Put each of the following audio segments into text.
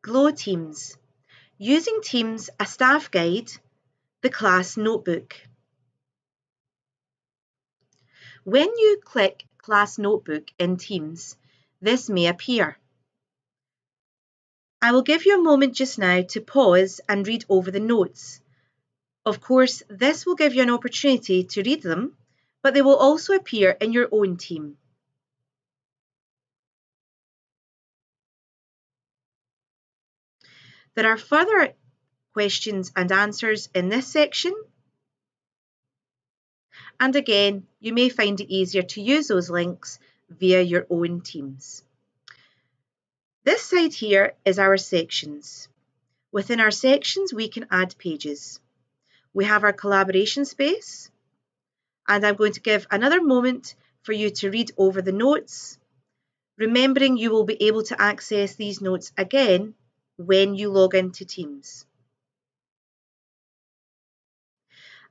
Glow Teams. Using Teams, a staff guide, the class notebook. When you click Class Notebook in Teams, this may appear. I will give you a moment just now to pause and read over the notes. Of course, this will give you an opportunity to read them, but they will also appear in your own team. There are further questions and answers in this section. And again, you may find it easier to use those links via your own teams. This side here is our sections. Within our sections, we can add pages. We have our collaboration space, and I'm going to give another moment for you to read over the notes, remembering you will be able to access these notes again when you log into Teams.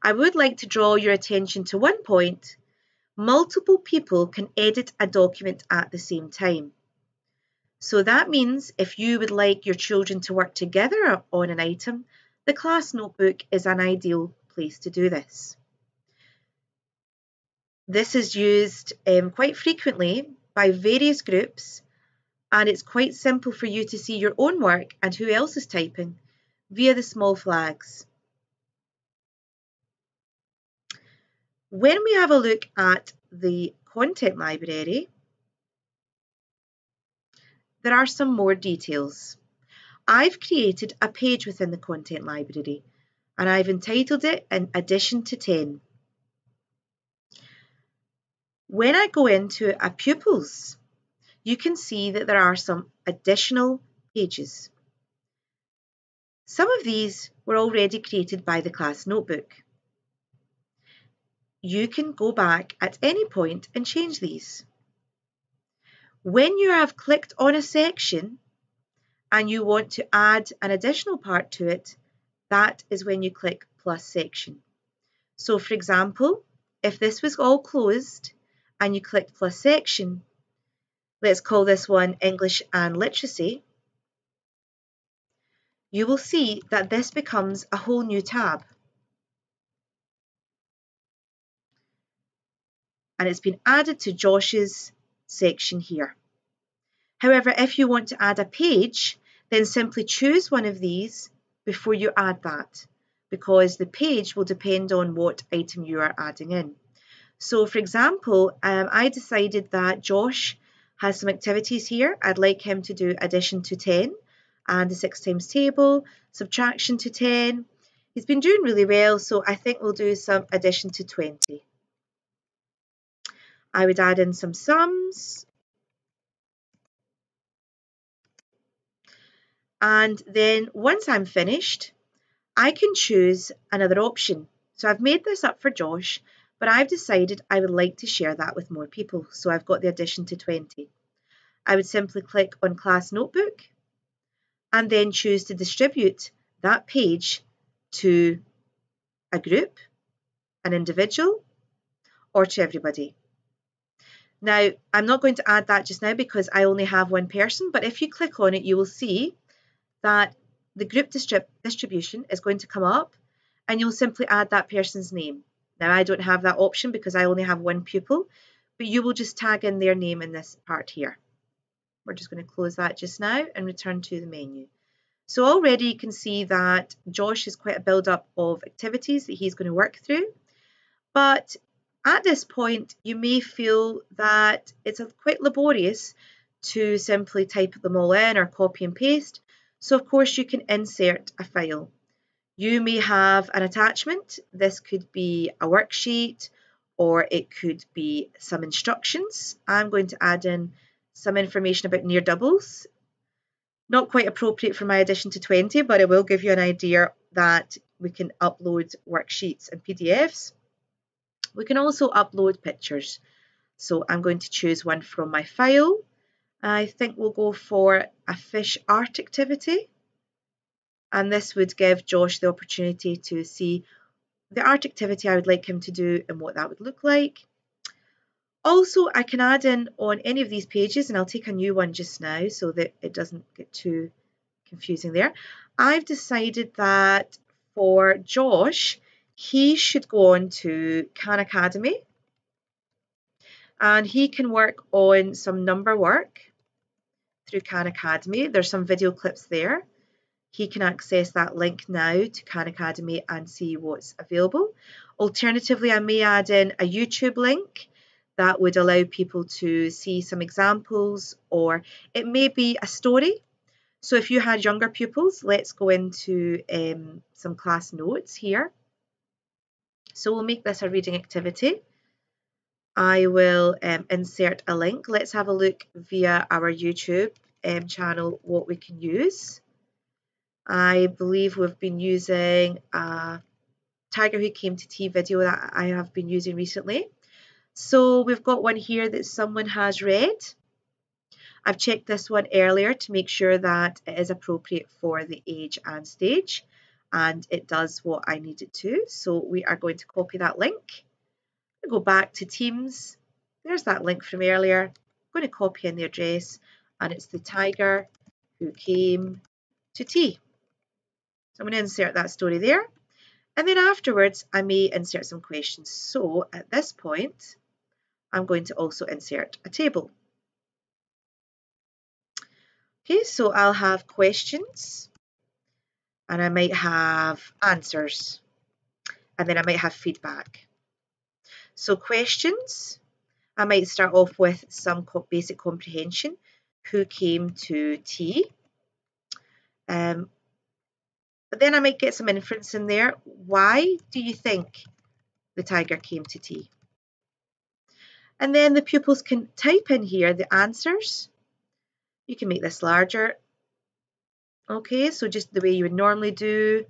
I would like to draw your attention to one point. Multiple people can edit a document at the same time. So that means if you would like your children to work together on an item, the class notebook is an ideal place to do this. This is used quite frequently by various groups, and it's quite simple for you to see your own work and who else is typing via the small flags. When we have a look at the content library, there are some more details. I've created a page within the content library, and I've entitled it in addition to 10. When I go into a pupils, you can see that there are some additional pages. Some of these were already created by the class notebook. You can go back at any point and change these. When you have clicked on a section and you want to add an additional part to it, that is when you click plus section. So for example, if this was all closed and you clicked plus section, let's call this one English and Literacy, you will see that this becomes a whole new tab. And it's been added to Josh's section here. However, if you want to add a page, then simply choose one of these before you add that, because the page will depend on what item you are adding in. So for example, I decided that Josh has some activities here. I'd like him to do addition to 10 and the 6 times table, subtraction to 10. He's been doing really well, so I think we'll do some addition to 20. I would add in some sums. And then once I'm finished, I can choose another option. So I've made this up for Josh, but I've decided I would like to share that with more people. So I've got the addition to 20. I would simply click on Class Notebook and then choose to distribute that page to a group, an individual, or to everybody. Now, I'm not going to add that just now because I only have one person, but if you click on it, you will see that the group distribution is going to come up and you'll simply add that person's name. Now, I don't have that option because I only have one pupil, but you will just tag in their name in this part here. We're just going to close that just now and return to the menu. So already you can see that Josh has quite a build-up of activities that he's going to work through. But at this point, you may feel that it's quite laborious to simply type them all in or copy and paste. So of course you can insert a file. You may have an attachment. This could be a worksheet or it could be some instructions. I'm going to add in some information about near doubles. Not quite appropriate for my addition to 20, but it will give you an idea that we can upload worksheets and PDFs. We can also upload pictures. So I'm going to choose one from my file. I think we'll go for a fish art activity. And this would give Josh the opportunity to see the art activity I would like him to do and what that would look like. Also, I can add in on any of these pages, and I'll take a new one just now so that it doesn't get too confusing there. I've decided that for Josh, he should go on to Khan Academy and he can work on some number work through Khan Academy. There's some video clips there. He can access that link now to Khan Academy and see what's available. Alternatively, I may add in a YouTube link that would allow people to see some examples, or it may be a story. So if you had younger pupils, let's go into some class notes here. So we'll make this a reading activity. I will insert a link. Let's have a look via our YouTube channel what we can use. I believe we've been using a Tiger Who Came to Tea video that I have been using recently. So we've got one here that someone has read. I've checked this one earlier to make sure that it is appropriate for the age and stage, and it does what I need it to. So we are going to copy that link. Go back to Teams. There's that link from earlier. I'm going to copy in the address, and it's the Tiger Who Came to Tea. So I'm going to insert that story there. And then afterwards, I may insert some questions. So at this point, I'm going to also insert a table. Okay, so I'll have questions and I might have answers and then I might have feedback. So questions, I might start off with some basic comprehension. Who came to tea? But then I might get some inference in there. Why do you think the tiger came to tea? And then the pupils can type in here the answers. You can make this larger. Okay, so just the way you would normally do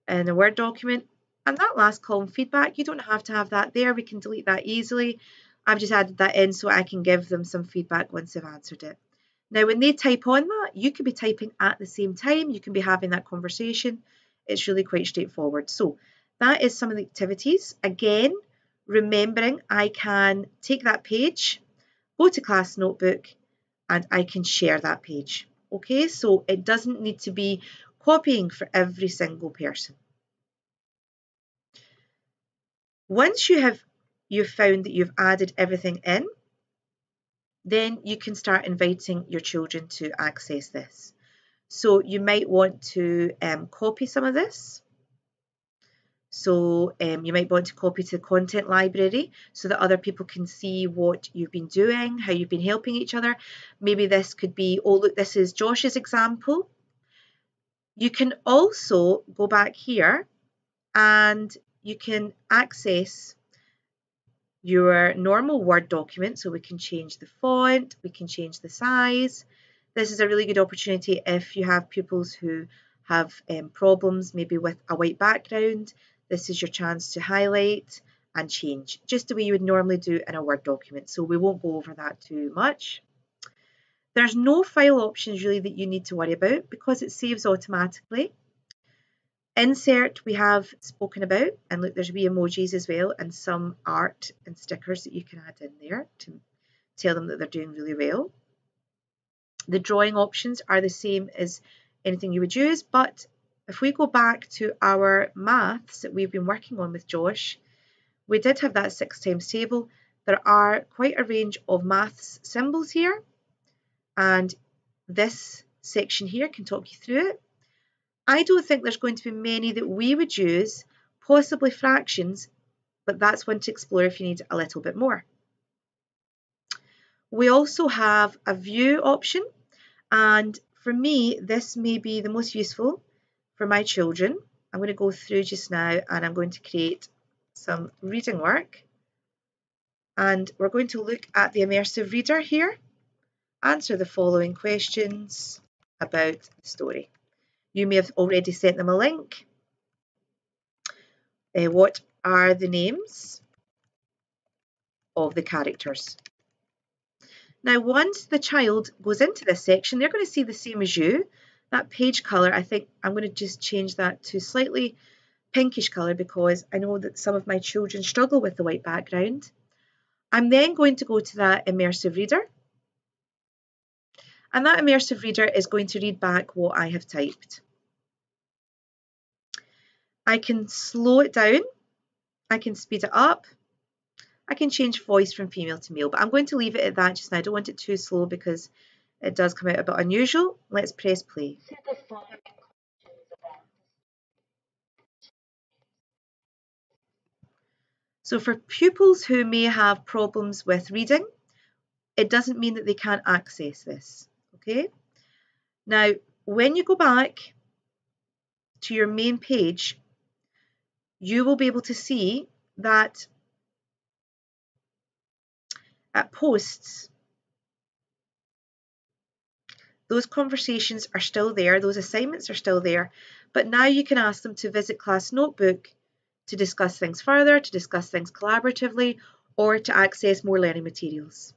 in a Word document. And that last column, feedback, you don't have to have that there. We can delete that easily. I've just added that in so I can give them some feedback once they've answered it. Now, when they type on that, you could be typing at the same time. You can be having that conversation. It's really quite straightforward. So that is some of the activities. Again, remembering I can take that page, go to class notebook, and I can share that page. Okay, so it doesn't need to be copying for every single person. Once you've found that you've added everything in, then you can start inviting your children to access this. So you might want to copy some of this. So you might want to copy to the content library so that other people can see what you've been doing, how you've been helping each other. Maybe this could be, oh look, this is Josh's example. You can also go back here and you can access your normal Word document. So we can change the font, we can change the size. This is a really good opportunity if you have pupils who have problems maybe with a white background. This is your chance to highlight and change, just the way you would normally do in a Word document. So we won't go over that too much. There's no file options really that you need to worry about because it saves automatically. Insert we have spoken about, and look, there's wee emojis as well and some art and stickers that you can add in there to tell them that they're doing really well. The drawing options are the same as anything you would use, but if we go back to our maths that we've been working on with Josh, we did have that 6 times table. There are quite a range of maths symbols here, and this section here can talk you through it. I don't think there's going to be many that we would use, possibly fractions, but that's one to explore if you need a little bit more. We also have a view option, and for me, this may be the most useful for my children. I'm going to go through just now and I'm going to create some reading work. And we're going to look at the Immersive Reader here. Answer the following questions about the story. You may have already sent them a link. What are the names of the characters? Now, once the child goes into this section, they're going to see the same as you. That page colour, I think I'm going to just change that to slightly pinkish colour because I know that some of my children struggle with the white background. I'm then going to go to that Immersive Reader. And that Immersive Reader is going to read back what I have typed. I can slow it down, I can speed it up, I can change voice from female to male, but I'm going to leave it at that just now. I don't want it too slow because it does come out a bit unusual. Let's press play. So for pupils who may have problems with reading, it doesn't mean that they can't access this, okay? Now, when you go back to your main page, you will be able to see that at posts, those conversations are still there, those assignments are still there, but now you can ask them to visit Class Notebook to discuss things further, to discuss things collaboratively, or to access more learning materials.